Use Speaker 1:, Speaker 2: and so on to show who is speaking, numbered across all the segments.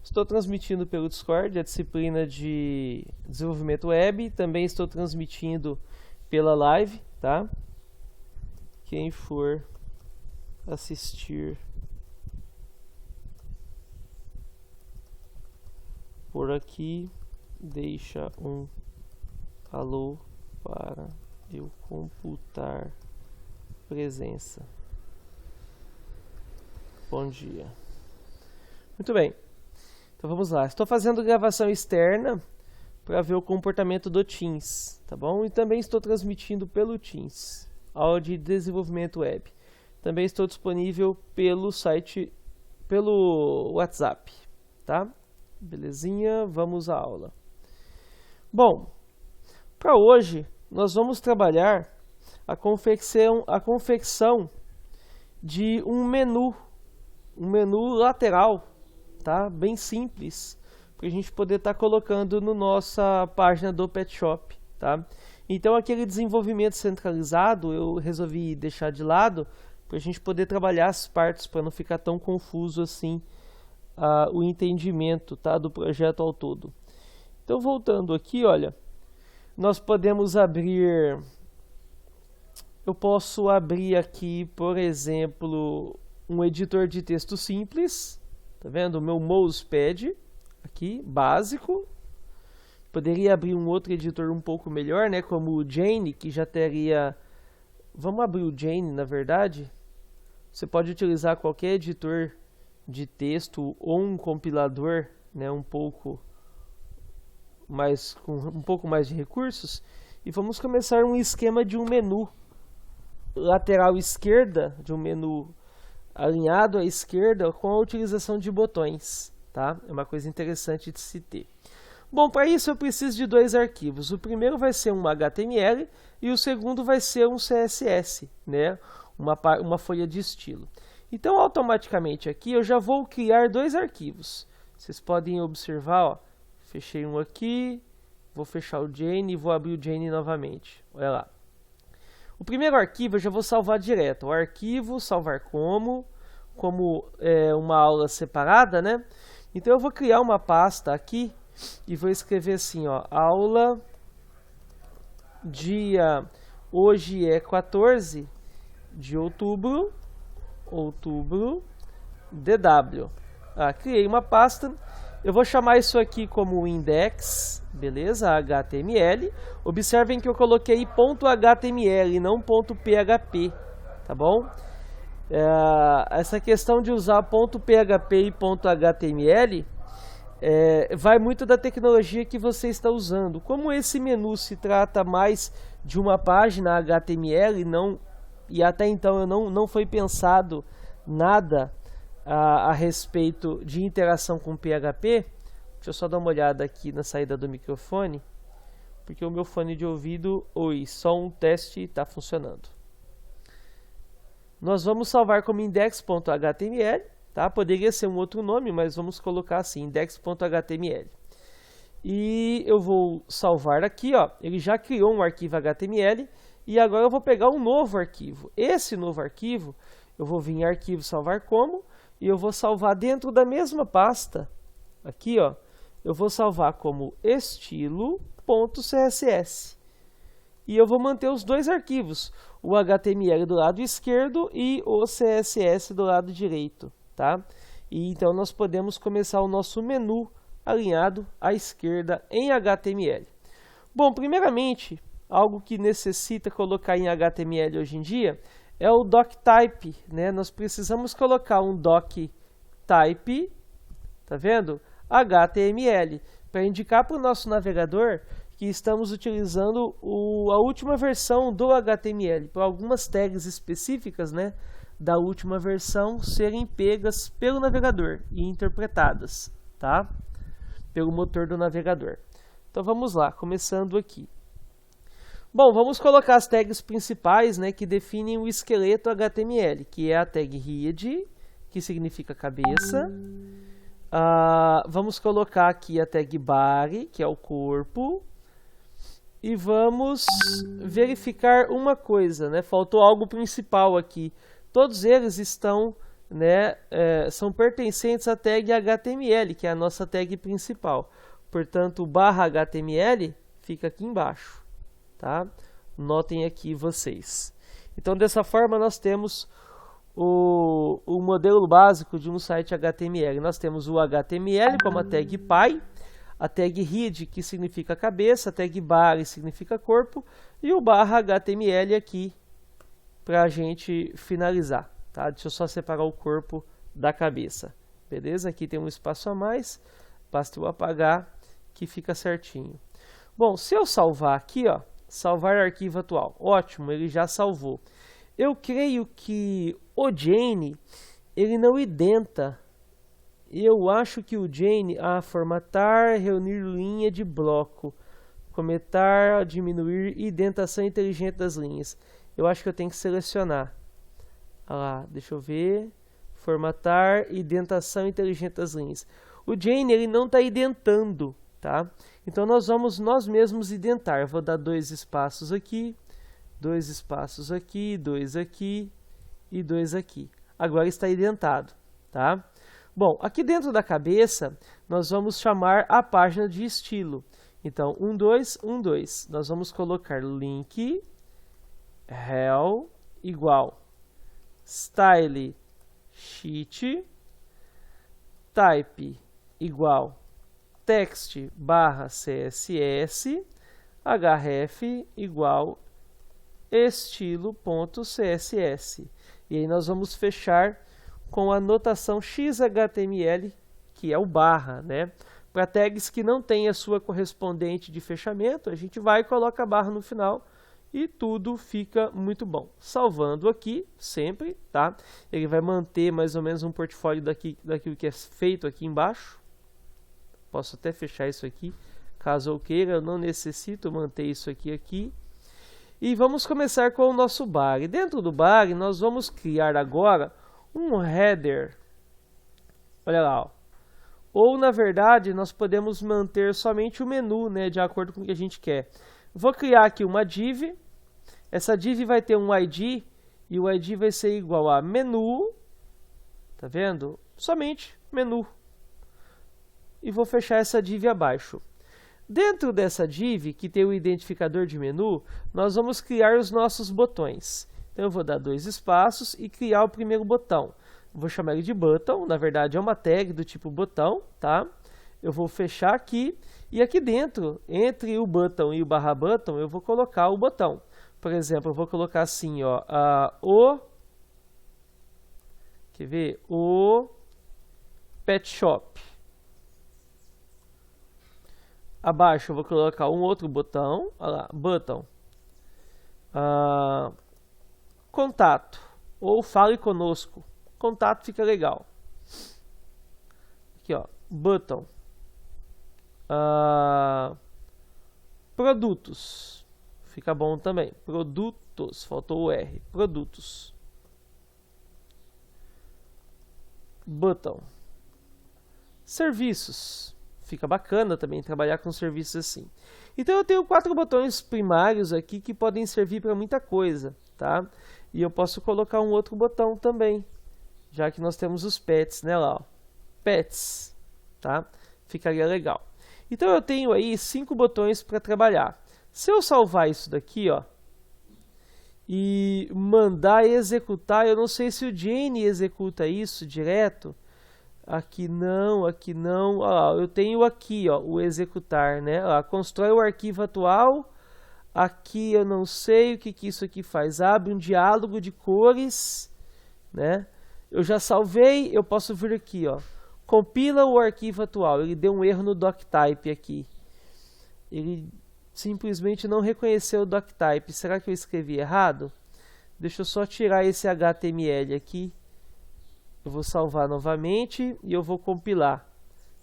Speaker 1: Estou transmitindo pelo Discord, a disciplina de desenvolvimento web. Também estou transmitindo pela live, tá? Quem for assistir por aqui, deixa um alô para eu computar presença. Bom dia. Muito bem. Então vamos lá. Estou fazendo gravação externa para ver o comportamento do Teams, tá bom? E também estou transmitindo pelo Teams, aula de desenvolvimento web. Também estou disponível pelo site, pelo WhatsApp, tá? Belezinha, vamos à aula. Bom, para hoje nós vamos trabalhar a confecção de um menu lateral, tá? Bem simples, para a gente poder estar colocando na nossa página do Pet Shop, tá? Então aquele desenvolvimento centralizado eu resolvi deixar de lado para a gente poder trabalhar as partes, para não ficar tão confuso assim o entendimento, tá, do projeto ao todo. Então voltando aqui, olha, nós podemos abrir, eu posso abrir aqui, por exemplo, um editor de texto simples, tá vendo? O meu Mousepad aqui, básico. Poderia abrir um outro editor um pouco melhor, né, como o Jane, que já teria... Vamos abrir o Jane, na verdade. Você pode utilizar qualquer editor de texto ou um compilador, né, com um pouco mais de recursos. E vamos começar um esquema de um menu lateral esquerda, de um menu alinhado à esquerda com a utilização de botões, tá? É uma coisa interessante de se ter. Bom, para isso eu preciso de dois arquivos. O primeiro vai ser um HTML e o segundo vai ser um CSS, né? Uma folha de estilo. Então, automaticamente aqui eu já vou criar dois arquivos. Vocês podem observar, ó, fechei um aqui, vou fechar o Jane e vou abrir o Jane novamente. Olha lá. O primeiro arquivo eu já vou salvar direto. O arquivo, salvar como uma aula separada, né? Então eu vou criar uma pasta aqui e vou escrever assim, ó, aula dia, hoje é 14 de outubro, DW. Criei uma pasta. Eu vou chamar isso aqui como index, beleza? HTML. Observem que eu coloquei .html, não .php, tá bom? Essa questão de usar .php e .html vai muito da tecnologia que você está usando. Como esse menu se trata mais de uma página HTML, e até então não foi pensado nada a respeito de interação com PHP. Deixa eu só dar uma olhada aqui na saída do microfone, porque o meu fone de ouvido, só um teste, está funcionando. Nós vamos salvar como index.html, tá? Poderia ser um outro nome, mas vamos colocar assim, index.html. E eu vou salvar aqui, ó, ele já criou um arquivo HTML, e agora eu vou pegar um novo arquivo. Esse novo arquivo, eu vou vir em arquivo, salvar como, e eu vou salvar dentro da mesma pasta, aqui, ó, eu vou salvar como estilo.css. E eu vou manter os dois arquivos, o HTML do lado esquerdo e o CSS do lado direito, tá? E então nós podemos começar o nosso menu alinhado à esquerda em HTML. Bom, primeiramente, algo que necessita colocar em HTML hoje em dia é o doctype, né? Nós precisamos colocar um doctype, tá vendo? HTML, para indicar para o nosso navegador que estamos utilizando a última versão do HTML, para algumas tags específicas, né, da última versão serem pegas pelo navegador e interpretadas, tá? Pelo motor do navegador. Então vamos lá, começando aqui. Bom, vamos colocar as tags principais, né, que definem o esqueleto HTML, que é a tag head, que significa cabeça. Vamos colocar aqui a tag body, que é o corpo. E vamos verificar uma coisa, né? Faltou algo principal aqui. Todos eles estão né, são pertencentes à tag HTML, que é a nossa tag principal. Portanto, o barra HTML fica aqui embaixo, tá? Notem aqui vocês. Então, dessa forma, nós temos o modelo básico de um site HTML. Nós temos o HTML como a tag pai, a tag head, que significa cabeça, a tag body significa corpo, e o barra HTML aqui para a gente finalizar. Tá? Deixa eu só separar o corpo da cabeça. Beleza? Aqui tem um espaço a mais, basta eu apagar que fica certinho. Bom, se eu salvar aqui, ó, salvar arquivo atual, ótimo, ele já salvou. Eu creio que o Jane, ele não identa. Eu acho que o Jane, formatar, reunir linha de bloco, comentar, diminuir, indentação inteligente das linhas. Eu acho que eu tenho que selecionar. Olha lá, deixa eu ver. Formatar, indentação inteligente das linhas. O Jane, ele não está identando, tá? Então, nós vamos nós mesmos identar. Vou dar 2 espaços aqui, 2 espaços aqui, 2 aqui e 2 aqui. Agora está identado, tá? Bom, aqui dentro da cabeça, nós vamos chamar a página de estilo. Então, 1, 2, 1, 2. Nós vamos colocar link, rel, igual, style, sheet, type, igual, text, barra css, href, igual, estilo.css. E aí nós vamos fechar com a notação XHTML, que é o barra, né? Para tags que não tem a sua correspondente de fechamento, a gente vai e coloca a barra no final e tudo fica muito bom. Salvando aqui, sempre, tá? Ele vai manter mais ou menos um portfólio daquilo que é feito aqui embaixo. Posso até fechar isso aqui, caso eu queira, eu não necessito manter isso aqui. E vamos começar com o nosso body. Dentro do body, nós vamos criar agora um header. Olha lá, ó. Ou, na verdade, nós podemos manter somente o menu, né, de acordo com o que a gente quer. Vou criar aqui uma div. Essa div vai ter um ID, e o ID vai ser igual a menu. Tá vendo? Somente menu. E vou fechar essa div abaixo. Dentro dessa div, que tem o identificador de menu, nós vamos criar os nossos botões. Então, eu vou dar 2 espaços e criar o primeiro botão. Vou chamar ele de button, na verdade é uma tag do tipo botão, tá? Eu vou fechar aqui, e aqui dentro, entre o button e o barra button, eu vou colocar o botão. Por exemplo, eu vou colocar assim, ó, quer ver? O pet shop. Abaixo eu vou colocar um outro botão, olha lá, button. Contato, ou fale conosco. Contato fica legal. Aqui, ó, button. Produtos. Fica bom também. Produtos, faltou o R. Produtos. Button. Serviços. Fica bacana também trabalhar com serviços assim. Então eu tenho 4 botões primários aqui que podem servir para muita coisa, tá? E eu posso colocar um outro botão também, já que nós temos os pets, né, lá, ó. Pets, tá? Ficaria legal. Então eu tenho aí 5 botões para trabalhar. Se eu salvar isso daqui, ó, e mandar executar, eu não sei se o Jane executa isso direto. Aqui não, aqui não. Ó, eu tenho aqui, ó, o executar, né? Ó, constrói o arquivo atual. Aqui eu não sei o que isso aqui faz. Abre um diálogo de cores, né? Eu já salvei, eu posso vir aqui, ó. Compila o arquivo atual. Ele deu um erro no doctype aqui. Ele simplesmente não reconheceu o doctype. Será que eu escrevi errado? Deixa eu só tirar esse HTML aqui. Eu vou salvar novamente e eu vou compilar.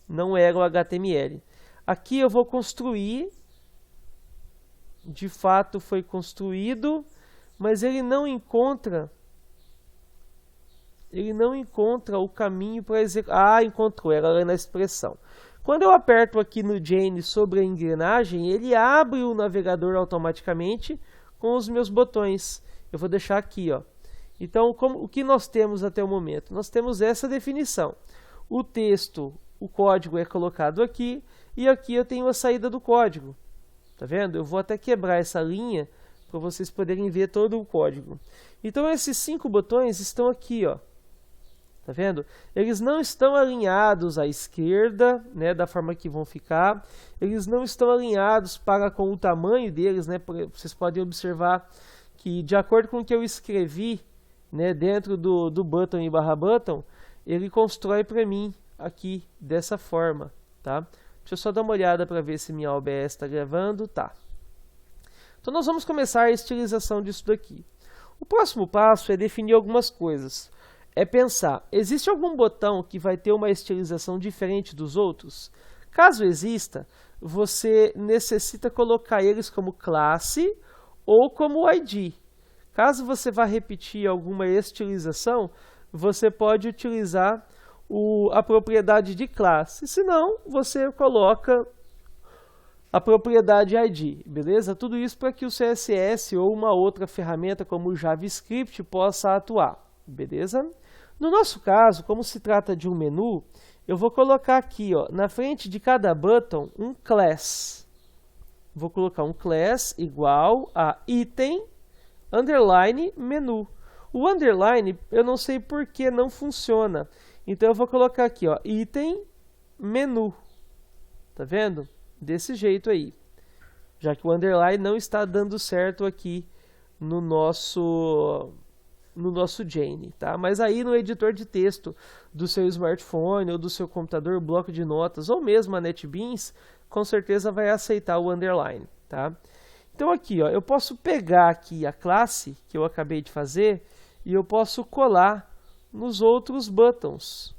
Speaker 1: Não era o HTML. Aqui eu vou construir. De fato foi construído, mas ele não encontra o caminho para executar. Encontrou, era lá na expressão. Quando eu aperto aqui no Jane sobre a engrenagem, ele abre o navegador automaticamente com os meus botões. Eu vou deixar aqui, ó. Então, o que nós temos até o momento? Nós temos essa definição. O texto, o código é colocado aqui, e aqui eu tenho a saída do código. Tá vendo? Eu vou até quebrar essa linha para vocês poderem ver todo o código. Então, esses 5 botões estão aqui, ó. Tá vendo? Eles não estão alinhados à esquerda, né, da forma que vão ficar. Eles não estão alinhados para com o tamanho deles, né? Vocês podem observar que, de acordo com o que eu escrevi, né, dentro do button e barra button, ele constrói para mim aqui dessa forma, tá? Deixa eu só dar uma olhada para ver se minha OBS está gravando. Tá. Então, nós vamos começar a estilização disso daqui. O próximo passo é definir algumas coisas. É pensar, existe algum botão que vai ter uma estilização diferente dos outros? Caso exista, você necessita colocar eles como classe ou como ID. Caso você vá repetir alguma estilização, você pode utilizar a propriedade de classe. Se não, você coloca a propriedade ID, beleza? Tudo isso para que o CSS ou uma outra ferramenta como o JavaScript possa atuar, beleza? No nosso caso, como se trata de um menu, eu vou colocar aqui, ó, na frente de cada button, um class. Vou colocar um class igual a item, underline, menu. O underline, eu não sei por que não funciona. Então, eu vou colocar aqui, ó, item, menu. Tá vendo? Desse jeito aí. Já que o underline não está dando certo aqui no nosso Jane, tá? Mas aí no editor de texto do seu smartphone ou do seu computador, bloco de notas ou mesmo a NetBeans, com certeza vai aceitar o underline, tá? Então aqui, ó, eu posso pegar aqui a classe que eu acabei de fazer e eu posso colar nos outros buttons.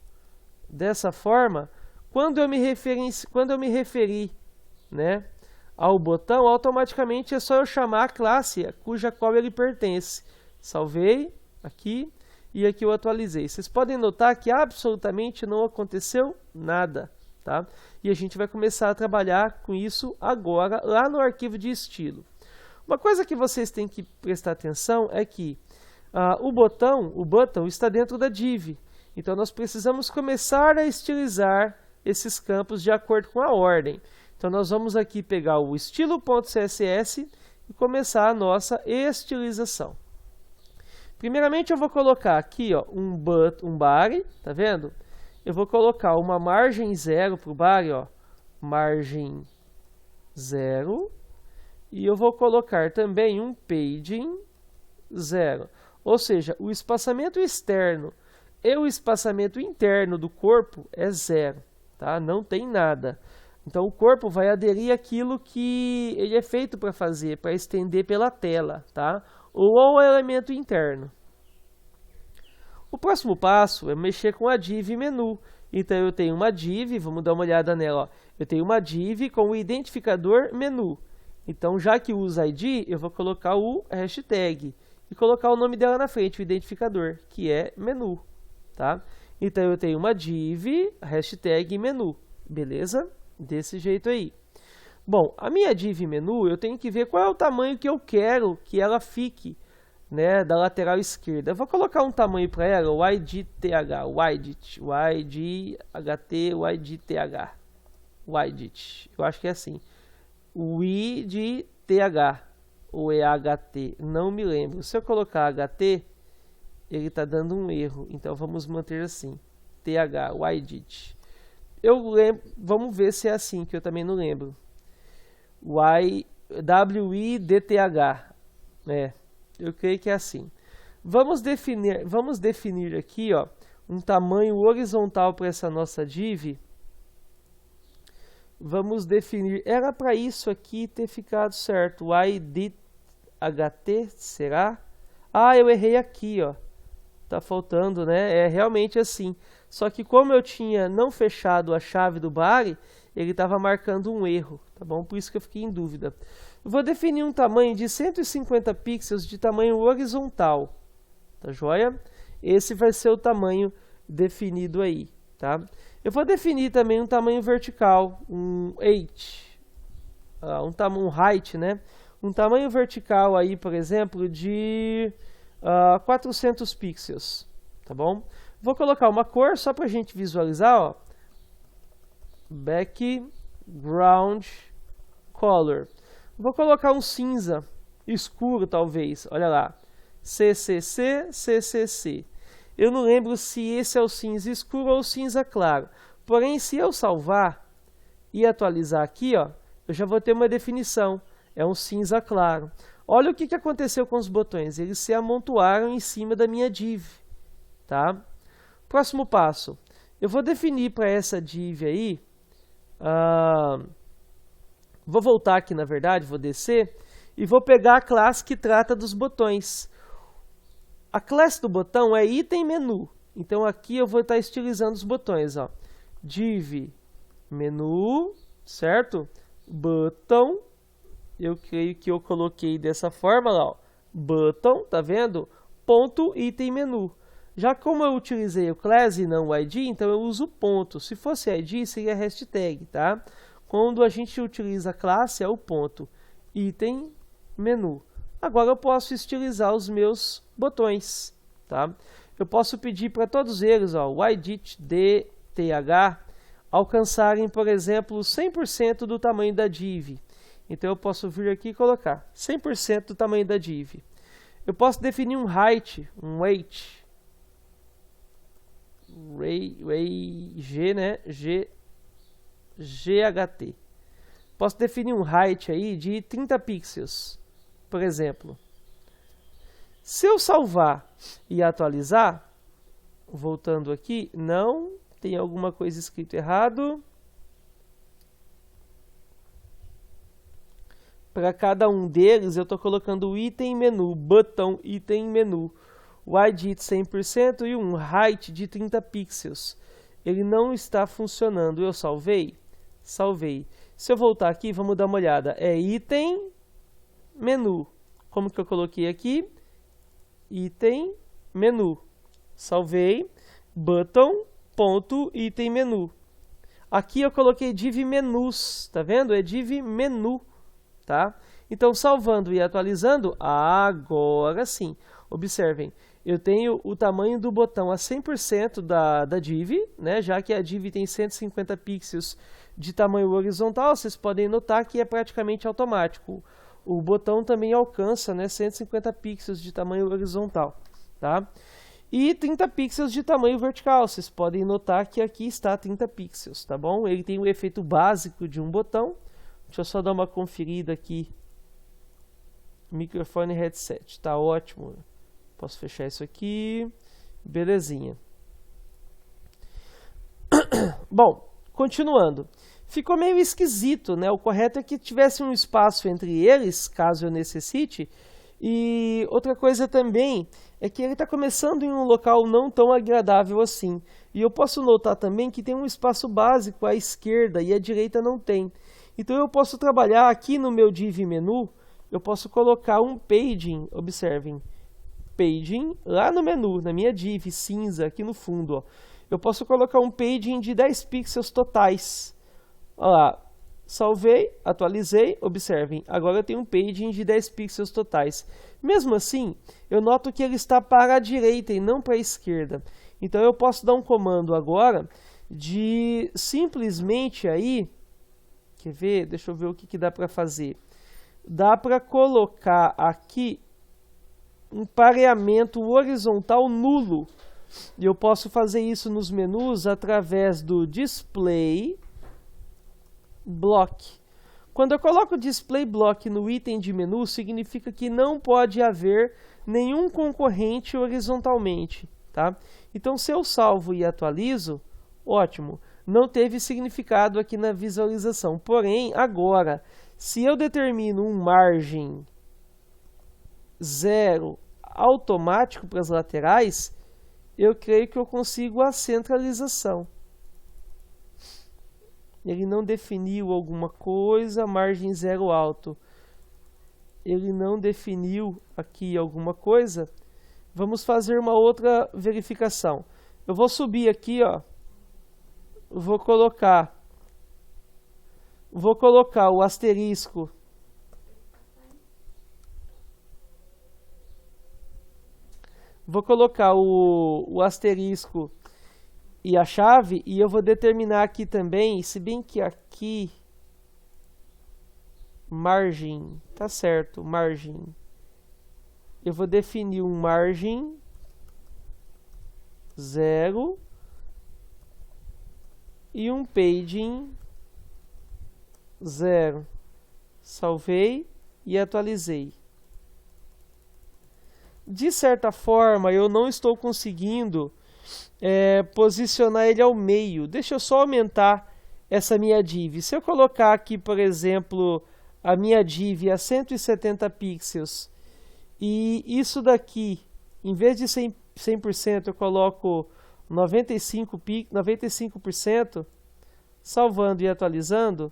Speaker 1: Dessa forma, quando eu me referir, né, ao botão, automaticamente é só eu chamar a classe cuja qual ele pertence. Salvei aqui e aqui eu atualizei. Vocês podem notar que absolutamente não aconteceu nada, tá? E a gente vai começar a trabalhar com isso agora lá no arquivo de estilo. Uma coisa que vocês têm que prestar atenção é que o button está dentro da div. Então nós precisamos começar a estilizar esses campos de acordo com a ordem. Então nós vamos aqui pegar o estilo.css e começar a nossa estilização. Primeiramente eu vou colocar aqui, ó, um body, tá vendo? Eu vou colocar uma margem 0 para o body, ó, margem 0. E eu vou colocar também um padding 0. Ou seja, o espaçamento externo e o espaçamento interno do corpo é 0, tá? Não tem nada. Então o corpo vai aderir àquilo que ele é feito para fazer, para estender pela tela, tá? Ou ao elemento interno. O próximo passo é mexer com a div menu. Então eu tenho uma div, vamos dar uma olhada nela, ó. Eu tenho uma div com o identificador menu. Então já que usa ID, eu vou colocar o hashtag e colocar o nome dela na frente, o identificador, que é menu, tá? Então eu tenho uma div, hashtag menu, beleza? Desse jeito aí. Bom, a minha div menu, eu tenho que ver qual é o tamanho que eu quero que ela fique, né, da lateral esquerda. Eu vou colocar um tamanho para ela, o width, eu acho que é assim. O I de TH, ou é HT, não me lembro. Se eu colocar HT, ele está dando um erro, então vamos manter assim, TH, width. Vamos ver se é assim, que eu também não lembro. WIDTH, eu creio que é assim. Vamos definir aqui, ó, um tamanho horizontal para essa nossa div. Vamos definir, era para isso aqui ter ficado certo, width, será? Ah, eu errei aqui, ó. Tá faltando, né? É realmente assim. Só que como eu tinha não fechado a chave do body, ele estava marcando um erro, tá bom? Por isso que eu fiquei em dúvida. Eu vou definir um tamanho de 150 pixels de tamanho horizontal, tá joia? Esse vai ser o tamanho definido aí, tá? Eu vou definir também um tamanho vertical, um height, um height, né? Um tamanho vertical aí, por exemplo, de 400 pixels, tá bom? Vou colocar uma cor só para a gente visualizar, ó. Background color. Vou colocar um cinza escuro, talvez. Olha lá. CCC, CCC. Eu não lembro se esse é o cinza escuro ou o cinza claro. Porém, se eu salvar e atualizar aqui, ó, eu já vou ter uma definição. É um cinza claro. Olha o que aconteceu com os botões. Eles se amontoaram em cima da minha div. Tá? Próximo passo. Eu vou definir para essa div aí. Vou voltar aqui, na verdade, vou descer. E vou pegar a classe que trata dos botões. A classe do botão é item menu. Então aqui eu vou estar estilizando os botões. Ó. Div menu, certo? Button. Eu creio que eu coloquei dessa forma lá, ó. Button, tá vendo? Ponto item menu. Já como eu utilizei o class e não o ID, então eu uso ponto. Se fosse ID, seria hashtag, tá? Quando a gente utiliza classe, é o ponto. Item menu. Agora eu posso estilizar os meus botões, tá? Eu posso pedir para todos eles, ó, o edit DTH, alcançarem, por exemplo, 100% do tamanho da div. Então eu posso vir aqui e colocar 100% do tamanho da div. Eu posso definir um height, um weight, G, né? GHT. Posso definir um height aí de 30 pixels, por exemplo. Se eu salvar e atualizar, voltando aqui, não, tem alguma coisa escrito errado. Para cada um deles, eu estou colocando o item menu, botão item menu, o ID de 100% e um height de 30 pixels. Ele não está funcionando. Eu salvei? Salvei. Se eu voltar aqui, vamos dar uma olhada. É item menu. Como que eu coloquei aqui? Item menu. Salvei. Button, ponto, item menu. Aqui eu coloquei div menus. Tá vendo? É div menu. Tá? Então, salvando e atualizando, agora sim. Observem, eu tenho o tamanho do botão a 100% da div, né? Já que a div tem 150 pixels de tamanho horizontal, vocês podem notar que é praticamente automático. O botão também alcança, né, 150 pixels de tamanho horizontal. Tá? E 30 pixels de tamanho vertical, vocês podem notar que aqui está 30 pixels, tá bom? Ele tem o efeito básico de um botão. Deixa eu só dar uma conferida aqui. Microfone headset, tá ótimo. Posso fechar isso aqui. Belezinha. Bom, continuando. Ficou meio esquisito, né? O correto é que tivesse um espaço entre eles, caso eu necessite. E outra coisa também é que ele está começando em um local não tão agradável assim. E eu posso notar também que tem um espaço básico à esquerda e à direita não tem. Então eu posso trabalhar aqui no meu div menu, eu posso colocar um paging, observem, paging lá no menu, na minha div cinza aqui no fundo, ó. Eu posso colocar um paging de 10 pixels totais. Olha lá, salvei, atualizei, observem, agora eu tenho um paging de 10 pixels totais. Mesmo assim, eu noto que ele está para a direita e não para a esquerda. Então eu posso dar um comando agora de simplesmente aí, quer ver? Deixa eu ver o que dá para fazer. Dá para colocar aqui um pareamento horizontal nulo. E eu posso fazer isso nos menus através do display block. Quando eu coloco display block no item de menu, significa que não pode haver nenhum concorrente horizontalmente, tá? Então, se eu salvo e atualizo, ótimo. Não teve significado aqui na visualização. Porém, agora, se eu determino um margem 0 automático para as laterais, eu creio que eu consigo a centralização. Ele não definiu alguma coisa, margem 0 alto. Ele não definiu aqui alguma coisa. Vamos fazer uma outra verificação. Eu vou subir aqui, ó. Vou colocar o asterisco. vou colocar o asterisco e a chave, e eu vou determinar aqui também, se bem que aqui, margem, tá certo, margem. Eu vou definir um margem 0 e um padding 0. Salvei e atualizei. De certa forma, eu não estou conseguindo posicionar ele ao meio. Deixa eu só aumentar essa minha div. Se eu colocar aqui, por exemplo, a minha div a 170 pixels e isso daqui, em vez de 100%, eu coloco 95%, salvando e atualizando,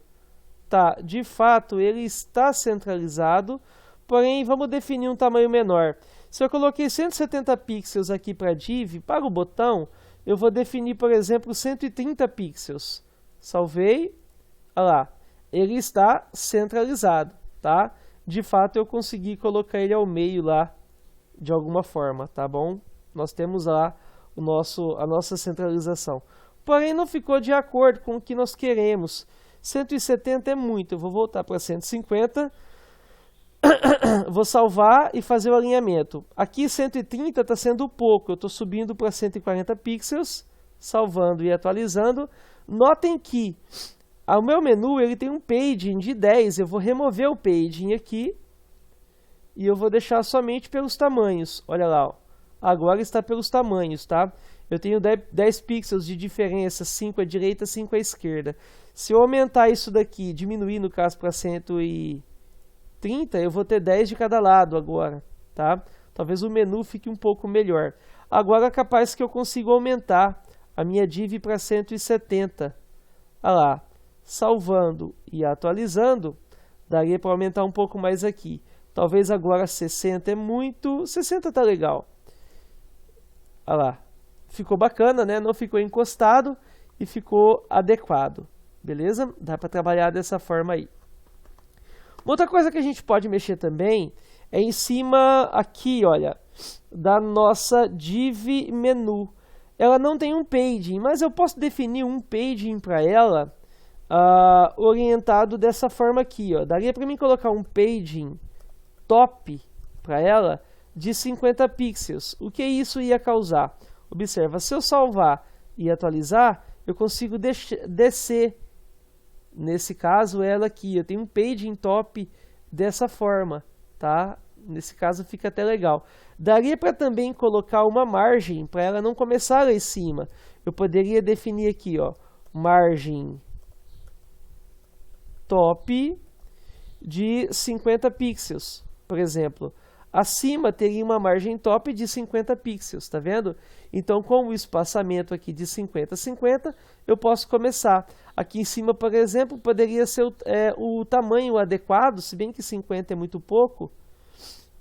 Speaker 1: tá, de fato ele está centralizado, porém vamos definir um tamanho menor. Se eu coloquei 170 pixels aqui para div, para o botão, eu vou definir, por exemplo, 130 pixels. Salvei, olha lá, ele está centralizado, tá? De fato eu consegui colocar ele ao meio lá, de alguma forma, tá bom? Nós temos lá a nossa centralização. Porém não ficou de acordo com o que nós queremos. 170 é muito, eu vou voltar para 150, vou salvar e fazer o alinhamento. Aqui 130 está sendo pouco, eu estou subindo para 140 pixels, salvando e atualizando. Notem que o meu menu ele tem um padding de 10, eu vou remover o padding aqui e eu vou deixar somente pelos tamanhos. Olha lá, ó. Agora está pelos tamanhos, tá? Eu tenho 10 pixels de diferença, 5 à direita, 5 à esquerda. Se eu aumentar isso daqui, diminuir no caso para 130, eu vou ter 10 de cada lado agora, tá? Talvez o menu fique um pouco melhor. Agora é capaz que eu consiga aumentar a minha div para 170. Olha lá, salvando e atualizando, daria para aumentar um pouco mais aqui. Talvez agora 60 é muito, 60 tá legal. Olha lá, ficou bacana, né? Não ficou encostado e ficou adequado. Beleza? Dá para trabalhar dessa forma aí. Outra coisa que a gente pode mexer também é em cima aqui, olha, da nossa div menu. Ela não tem um padding, mas eu posso definir um padding para ela orientado dessa forma aqui, ó. Daria para mim colocar um padding top para ela de 50 pixels. O que isso ia causar? Observa, se eu salvar e atualizar, eu consigo descer, nesse caso, ela aqui. Eu tenho um padding top dessa forma, tá? Nesse caso fica até legal. Daria para também colocar uma margem para ela não começar lá em cima. Eu poderia definir aqui, ó, margem top de 50 pixels, por exemplo. Acima teria uma margem top de 50 pixels, tá vendo? Então, com o espaçamento aqui de 50 a 50, eu posso começar. Aqui em cima, por exemplo, poderia ser o tamanho adequado, se bem que 50 é muito pouco.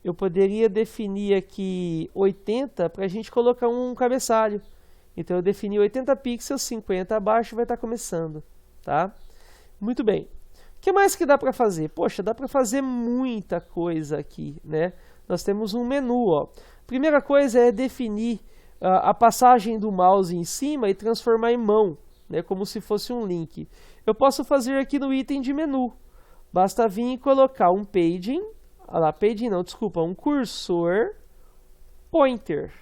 Speaker 1: Eu poderia definir aqui 80 para a gente colocar um cabeçalho. Então, eu defini 80 pixels, 50 abaixo, vai estar começando, tá? Muito bem. O que mais que dá para fazer? Poxa, dá para fazer muita coisa aqui, né? Nós temos um menu, ó. Primeira coisa é definir a passagem do mouse em cima e transformar em mão, né? Como se fosse um link. Eu posso fazer aqui no item de menu. Basta vir e colocar um padding, um cursor pointer.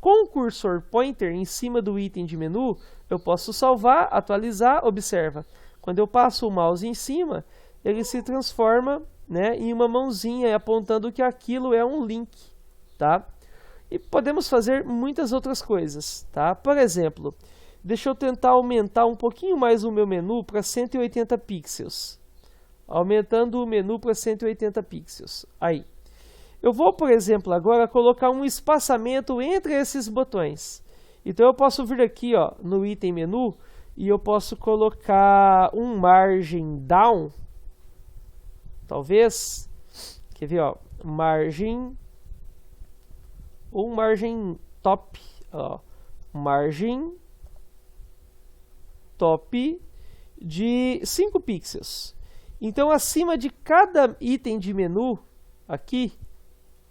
Speaker 1: Com o cursor pointer em cima do item de menu, eu posso salvar, atualizar, observa. Quando eu passo o mouse em cima, ele se transforma, né, em uma mãozinha apontando que aquilo é um link, tá? E podemos fazer muitas outras coisas, tá? Por exemplo, deixa eu tentar aumentar um pouquinho mais o meu menu para 180 pixels. Aumentando o menu para 180 pixels. Aí. Eu vou, por exemplo, agora colocar um espaçamento entre esses botões. Então eu posso vir aqui, ó, no item menu e eu posso colocar um margem down. Talvez, quer ver, ó, margem ou margem top, ó, margem top de 5 pixels. Então, acima de cada item de menu, aqui,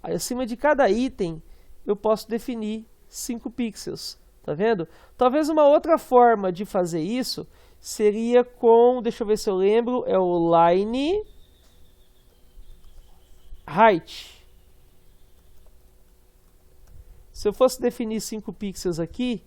Speaker 1: acima de cada item, eu posso definir 5 pixels, tá vendo? Talvez uma outra forma de fazer isso seria com, deixa eu ver se eu lembro, é o line height. Se eu fosse definir 5 pixels aqui,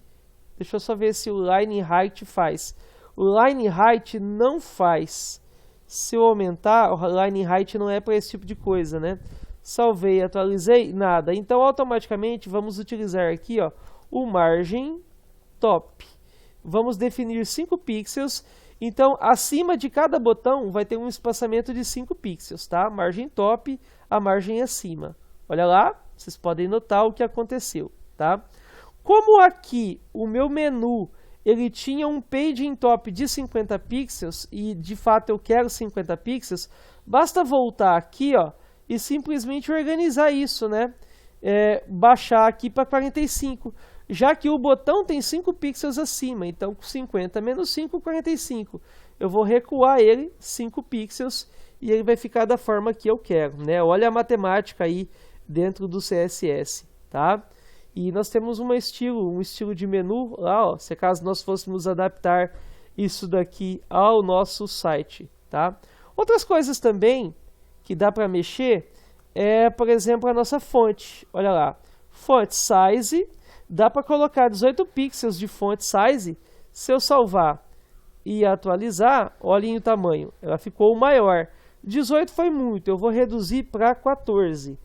Speaker 1: deixa eu só ver se o line height faz. O line height não faz. Se eu aumentar, o line height não é para esse tipo de coisa, né? Salvei, atualizei, nada. Então, automaticamente, vamos utilizar aqui, ó, o margem top. Vamos definir 5 pixels. Então, acima de cada botão vai ter um espaçamento de 5 pixels, tá? Margem top, a margem acima. Olha lá, vocês podem notar o que aconteceu, tá? Como aqui o meu menu ele tinha um paging top de 50 pixels e de fato eu quero 50 pixels, basta voltar aqui, ó, e simplesmente organizar isso, né? Baixar aqui para 45, já que o botão tem 5 pixels acima, então 50 menos 5, 45. Eu vou recuar ele 5 pixels e ele vai ficar da forma que eu quero, né? Olha a matemática aí dentro do CSS, tá? E nós temos um estilo de menu lá, ó, se caso nós fôssemos adaptar isso daqui ao nosso site, tá? Outras coisas também que dá para mexer é, por exemplo, a nossa fonte. Olha lá, font size, dá para colocar 18 pixels de font size. Se eu salvar e atualizar, olhem o tamanho, ela ficou maior. 18 foi muito, eu vou reduzir para 14.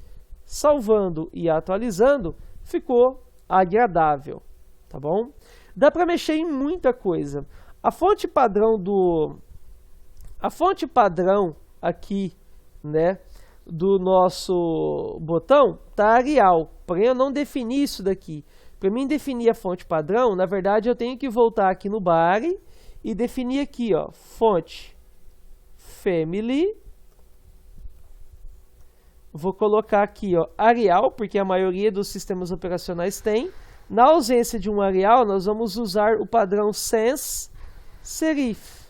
Speaker 1: Salvando e atualizando, ficou agradável, tá bom? Dá para mexer em muita coisa. A fonte padrão aqui, né, do nosso botão tá Arial. Porém, eu não defini isso daqui. Para mim definir a fonte padrão, na verdade eu tenho que voltar aqui no body e definir aqui, ó, fonte family. Vou colocar aqui, ó, Arial, porque a maioria dos sistemas operacionais tem. Na ausência de um Arial, nós vamos usar o padrão sans serif.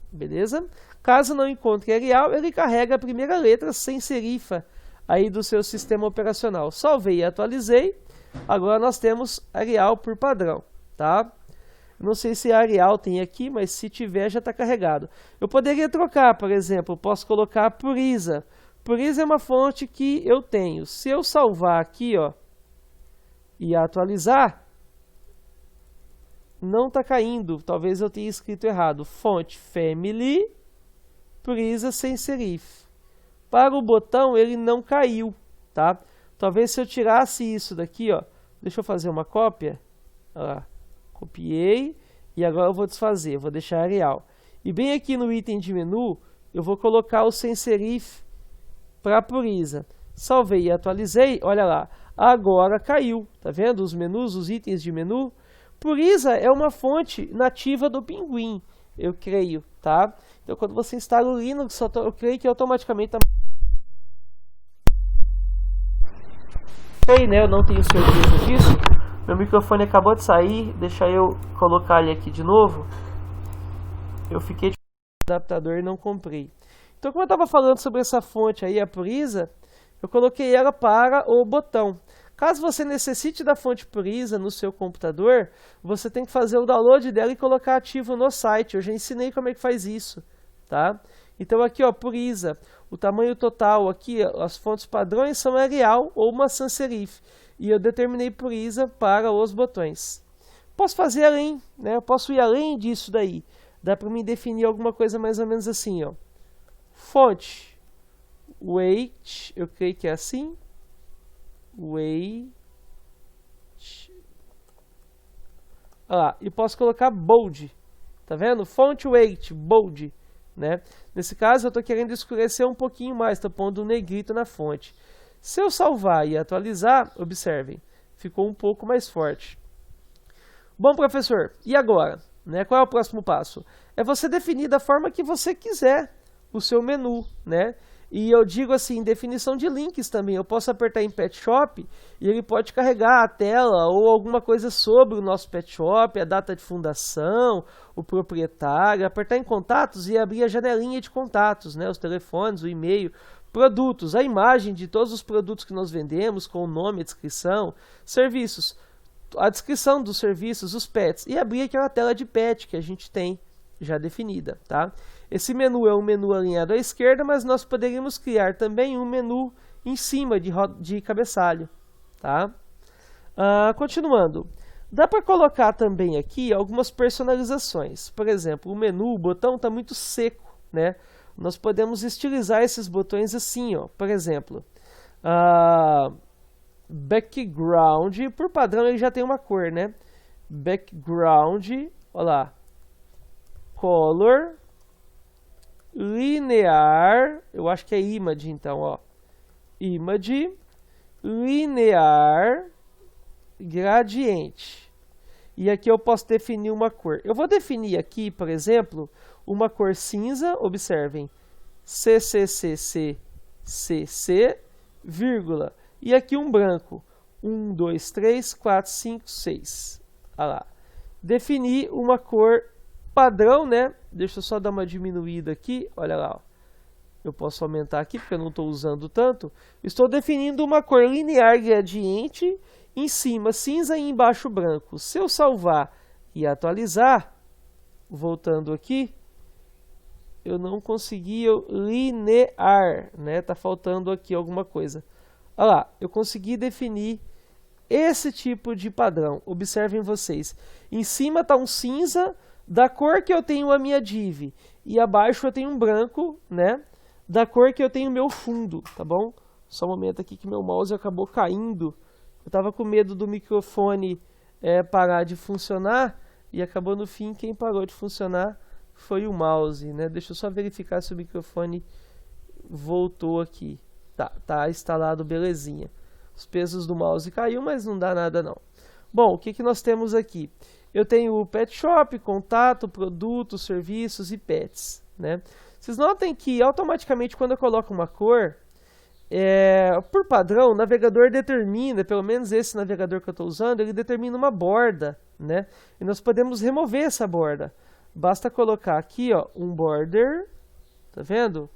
Speaker 1: Beleza? Caso não encontre Arial, ele carrega a primeira letra sem serifa aí do seu sistema operacional. Salvei e atualizei. Agora nós temos Arial por padrão, tá? Não sei se Arial tem aqui, mas se tiver já está carregado. Eu poderia trocar, por exemplo, posso colocar Purisa. Purisa é uma fonte que eu tenho. Se eu salvar aqui, ó, e atualizar, não está caindo. Talvez eu tenha escrito errado. Fonte family, Purisa sem serif. Para o botão ele não caiu, tá? Talvez se eu tirasse isso daqui, ó, deixa eu fazer uma cópia. Olha lá, copiei e agora eu vou desfazer, vou deixar Arial. E bem aqui no item de menu, eu vou colocar o sem serif para Purisa. Salvei e atualizei, olha lá, agora caiu, tá vendo? Os menus, os itens de menu. Purisa é uma fonte nativa do Pinguim, eu creio, tá? Então quando você instala o Linux, eu creio que automaticamente tá... Sei, né? Eu não tenho certeza disso. Meu microfone acabou de sair, deixa eu colocar ele aqui de novo. Eu fiquei de adaptador e não comprei. Então, como eu estava falando sobre essa fonte aí, a Purisa, eu coloquei ela para o botão. Caso você necessite da fonte Purisa no seu computador, você tem que fazer o download dela e colocar ativo no site. Eu já ensinei como é que faz isso, tá? Então aqui, ó, Purisa, o tamanho total aqui, as fontes padrões são Arial ou uma sans serif. E eu determinei Purisa para os botões. Posso fazer além, né? Eu posso ir além disso daí. Dá para mim definir alguma coisa mais ou menos assim, ó. Fonte weight, eu creio que é assim. Weight. Olha lá, e posso colocar bold. Tá vendo? Font weight, bold, né? Nesse caso eu estou querendo escurecer um pouquinho mais, estou pondo um negrito na fonte. Se eu salvar e atualizar, observem, ficou um pouco mais forte. Bom, professor, e agora? Né? Qual é o próximo passo? É você definir da forma que você quiser o seu menu, né? E eu digo assim, definição de links também. Eu posso apertar em Pet Shop e ele pode carregar a tela ou alguma coisa sobre o nosso Pet Shop, a data de fundação, o proprietário, apertar em contatos e abrir a janelinha de contatos, né? Os telefones, o e-mail. Produtos, a imagem de todos os produtos que nós vendemos, com o nome, a descrição. Serviços, a descrição dos serviços, os pets. E abrir aquela tela de pet que a gente tem já definida, tá? Esse menu é um menu alinhado à esquerda, mas nós poderíamos criar também um menu em cima de cabeçalho, tá? Continuando. Dá para colocar também aqui algumas personalizações. Por exemplo, o menu, o botão está muito seco, né? Nós podemos estilizar esses botões assim, ó. Por exemplo, background, por padrão ele já tem uma cor, né? Background, olha lá, color, linear, eu acho que é image então, ó. Image, linear, gradiente. E aqui eu posso definir uma cor. Eu vou definir aqui, por exemplo, uma cor cinza, observem, CCCCCC, vírgula, e aqui um branco, 1, 2, 3, 4, 5, 6. Olha lá. Definir uma cor padrão, né? Deixa eu só dar uma diminuída aqui, olha lá, ó. Eu posso aumentar aqui, porque eu não estou usando tanto. Estou definindo uma cor linear gradiente, em cima cinza e embaixo branco. Se eu salvar e atualizar, voltando aqui, eu não consegui linear, né? Tá faltando aqui alguma coisa. Olha lá, eu consegui definir esse tipo de padrão. Observem vocês. Em cima está um cinza da cor que eu tenho a minha div. E abaixo eu tenho um branco, né? Da cor que eu tenho o meu fundo, tá bom? Só um momento aqui que meu mouse acabou caindo. Eu estava com medo do microfone parar de funcionar e acabou no fim quem parou de funcionar foi o mouse, né? Deixa eu só verificar se o microfone voltou aqui. Tá instalado, belezinha. Os pesos do mouse caiu, mas não dá nada não. Bom, o que que nós temos aqui? Eu tenho o Pet Shop, contato, produtos, serviços e pets, né? Vocês notem que automaticamente quando eu coloco uma cor, por padrão, o navegador determina, pelo menos esse navegador que eu estou usando, ele determina uma borda, né? E nós podemos remover essa borda. Basta colocar aqui, ó, um border, tá vendo?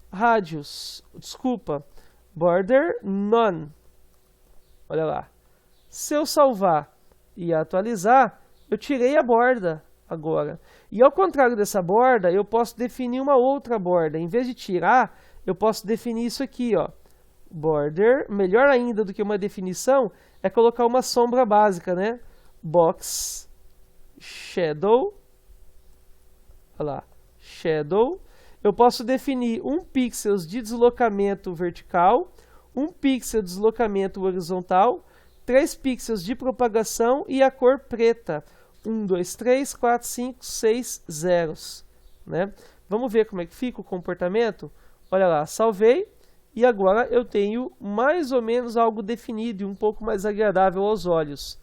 Speaker 1: Radius, desculpa, border none. Olha lá. Se eu salvar e atualizar, eu tirei a borda agora. E ao contrário dessa borda, eu posso definir uma outra borda. Em vez de tirar, eu posso definir isso aqui, ó. Border, melhor ainda do que uma definição, é colocar uma sombra básica, né? Box, shadow, olha lá, shadow. Eu posso definir 1 pixel de deslocamento vertical, 1 pixel de deslocamento horizontal, 3 pixels de propagação e a cor preta. 1, 2, 3, 4, 5, 6 zeros, né? Vamos ver como é que fica o comportamento? Olha lá, salvei e agora eu tenho mais ou menos algo definido e um pouco mais agradável aos olhos.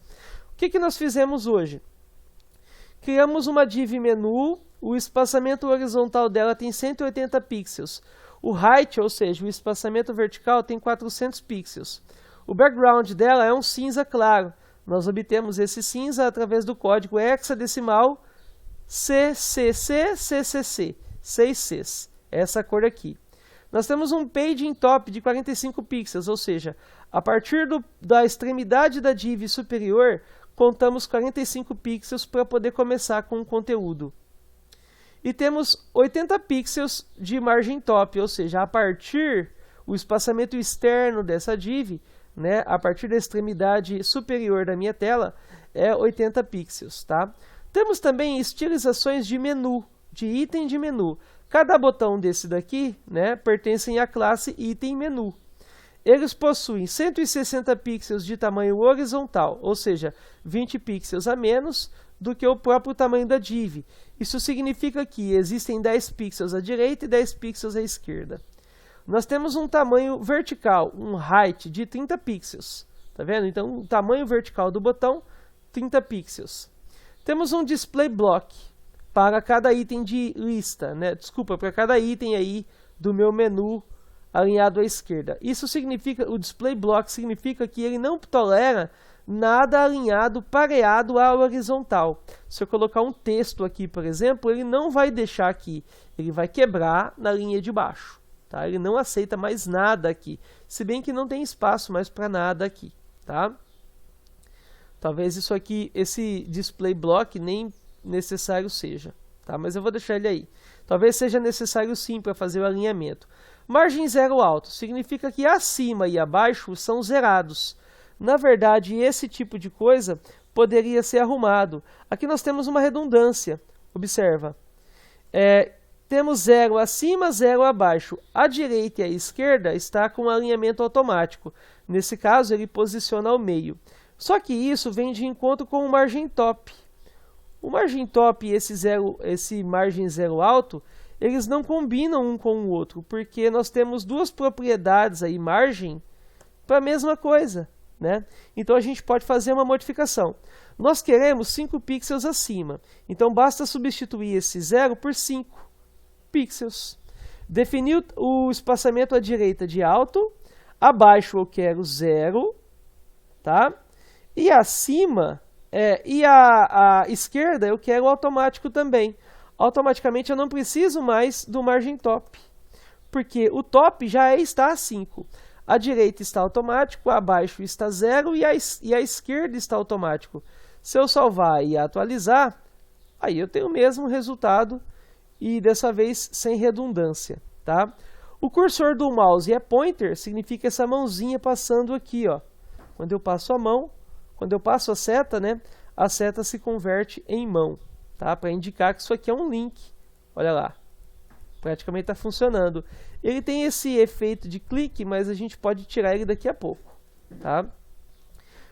Speaker 1: O que que nós fizemos hoje? Criamos uma div menu, o espaçamento horizontal dela tem 180 pixels. O height, ou seja, o espaçamento vertical, tem 400 pixels. O background dela é um cinza claro. Nós obtemos esse cinza através do código hexadecimal CCCCCC, 6 Cs, essa cor aqui. Nós temos um paging top de 45 pixels, ou seja, a partir da extremidade da div superior, contamos 45 pixels para poder começar com o conteúdo. E temos 80 pixels de margem top, ou seja, a partir o espaçamento externo dessa div, né, a partir da extremidade superior da minha tela, é 80 pixels, tá? Temos também estilizações de menu, de item de menu. Cada botão desse daqui, né, pertencem à classe item menu. Eles possuem 160 pixels de tamanho horizontal, ou seja, 20 pixels a menos do que o próprio tamanho da div. Isso significa que existem 10 pixels à direita e 10 pixels à esquerda. Nós temos um tamanho vertical, um height de 30 pixels. Tá vendo? Então, o tamanho vertical do botão, 30 pixels. Temos um display block para cada item de lista, né? Desculpa, para cada item aí do meu menu alinhado à esquerda. Isso significa, o display block significa que ele não tolera nada alinhado, pareado à horizontal. Se eu colocar um texto aqui, por exemplo, ele não vai deixar aqui, ele vai quebrar na linha de baixo. tá? Ele não aceita mais nada aqui, se bem que não tem espaço mais para nada aqui, tá? Talvez isso aqui, esse display block nem necessário seja, tá? Mas eu vou deixar ele aí. Talvez seja necessário sim para fazer o alinhamento. Margem zero alto significa que acima e abaixo são zerados. Na verdade, esse tipo de coisa poderia ser arrumado. Aqui nós temos uma redundância. Observa. Temos 0 acima, 0 abaixo. A direita e a esquerda está com alinhamento automático. Nesse caso, ele posiciona ao meio. Só que isso vem de encontro com o margem top. O margem top e esse margem zero alto, eles não combinam um com o outro, porque nós temos duas propriedades aí, margem, para a mesma coisa, né? Então a gente pode fazer uma modificação. Nós queremos 5 pixels acima, então basta substituir esse 0 por 5 pixels. Definir o espaçamento à direita de alto, abaixo eu quero 0, tá? E acima, e a esquerda eu quero automático também. Automaticamente eu não preciso mais do margem top, porque o top já está a 5. A direita está automático, abaixo está 0 e a esquerda está automático. Se eu salvar e atualizar, aí eu tenho o mesmo resultado e dessa vez sem redundância, tá? O cursor do mouse é pointer, significa essa mãozinha passando aqui, ó. Quando eu passo a mão, quando eu passo a seta, né, a seta se converte em mão, tá? Para indicar que isso aqui é um link. Olha lá. Praticamente está funcionando. Ele tem esse efeito de clique, mas a gente pode tirar ele daqui a pouco, tá?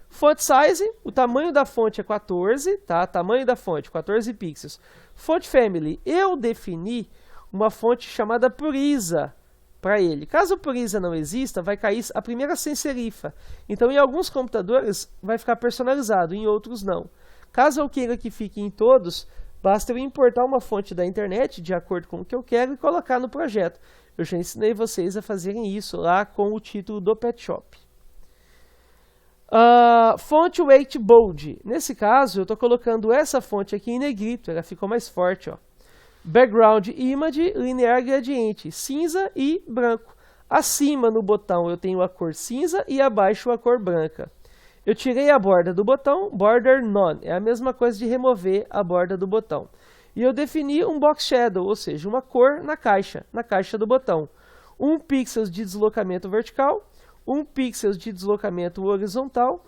Speaker 1: Font size, o tamanho da fonte é 14, tá? Tamanho da fonte, 14 pixels. Font family, eu defini uma fonte chamada Purisa para ele. Caso o Purisa não exista, vai cair a primeira sem serifa. Então, em alguns computadores vai ficar personalizado, em outros não. Caso eu queira que fique em todos, basta eu importar uma fonte da internet de acordo com o que eu quero e colocar no projeto. Eu já ensinei vocês a fazerem isso lá com o título do Pet Shop. Font weight bold. Nesse caso, eu estou colocando essa fonte aqui em negrito, ela ficou mais forte, ó. Background image, linear gradiente, cinza e branco. Acima no botão eu tenho a cor cinza e abaixo a cor branca. Eu tirei a borda do botão, border none, é a mesma coisa de remover a borda do botão. E eu defini um box shadow, ou seja, uma cor na caixa do botão. 1 pixel de deslocamento vertical, 1 pixel de deslocamento horizontal,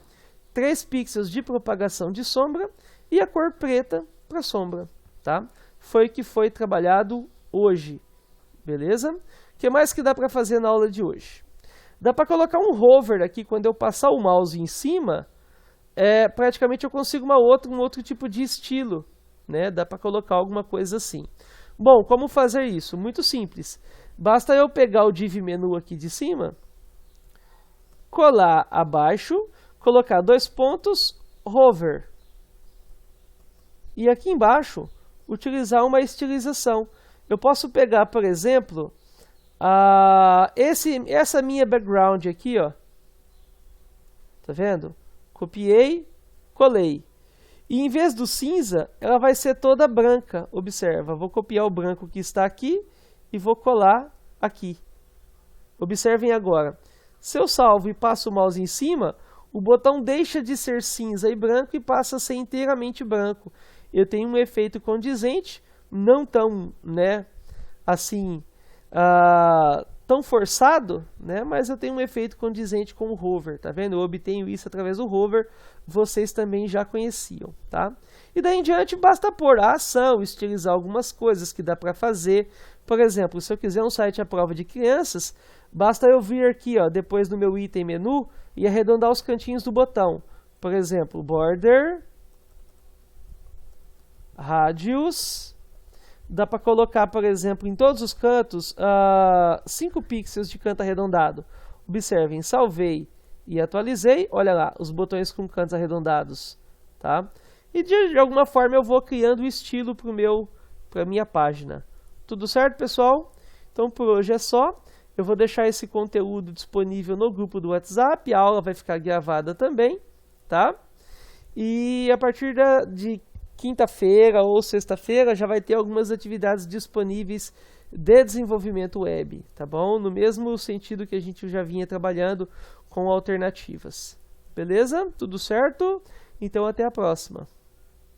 Speaker 1: 3 pixels de propagação de sombra e a cor preta para sombra, tá? Foi o que foi trabalhado hoje, beleza? O que mais que dá para fazer na aula de hoje? Dá para colocar um hover aqui, quando eu passar o mouse em cima, praticamente eu consigo um outro tipo de estilo, né? Dá para colocar alguma coisa assim. Bom, como fazer isso? Muito simples. Basta eu pegar o div menu aqui de cima, colar abaixo, colocar 2 pontos, hover. E aqui embaixo, utilizar uma estilização. Eu posso pegar, por exemplo, essa minha background aqui, ó. Tá vendo? Copiei, colei. E em vez do cinza, ela vai ser toda branca. Observa, vou copiar o branco que está aqui e vou colar aqui. Observem agora. Se eu salvo e passo o mouse em cima, o botão deixa de ser cinza e branco e passa a ser inteiramente branco. Eu tenho um efeito condizente, não tão, né, assim, tão forçado, né, mas eu tenho um efeito condizente com o hover, tá vendo? Eu obtenho isso através do hover, vocês também já conheciam, tá? E daí em diante basta pôr a ação, estilizar algumas coisas que dá para fazer. Por exemplo, se eu quiser um site à prova de crianças, basta eu vir aqui, ó, depois do meu item menu e arredondar os cantinhos do botão. Por exemplo, border, radius, dá para colocar, por exemplo, em todos os cantos, 5 pixels de canto arredondado. Observem, salvei e atualizei, olha lá, os botões com cantos arredondados, tá? E de alguma forma eu vou criando o estilo para minha página. Tudo certo, pessoal? Então por hoje é só. Eu vou deixar esse conteúdo disponível no grupo do WhatsApp, a aula vai ficar gravada também, tá? E a partir de quinta-feira ou sexta-feira já vai ter algumas atividades disponíveis de desenvolvimento web, tá bom? No mesmo sentido que a gente já vinha trabalhando com alternativas. Beleza? Tudo certo? Então até a próxima.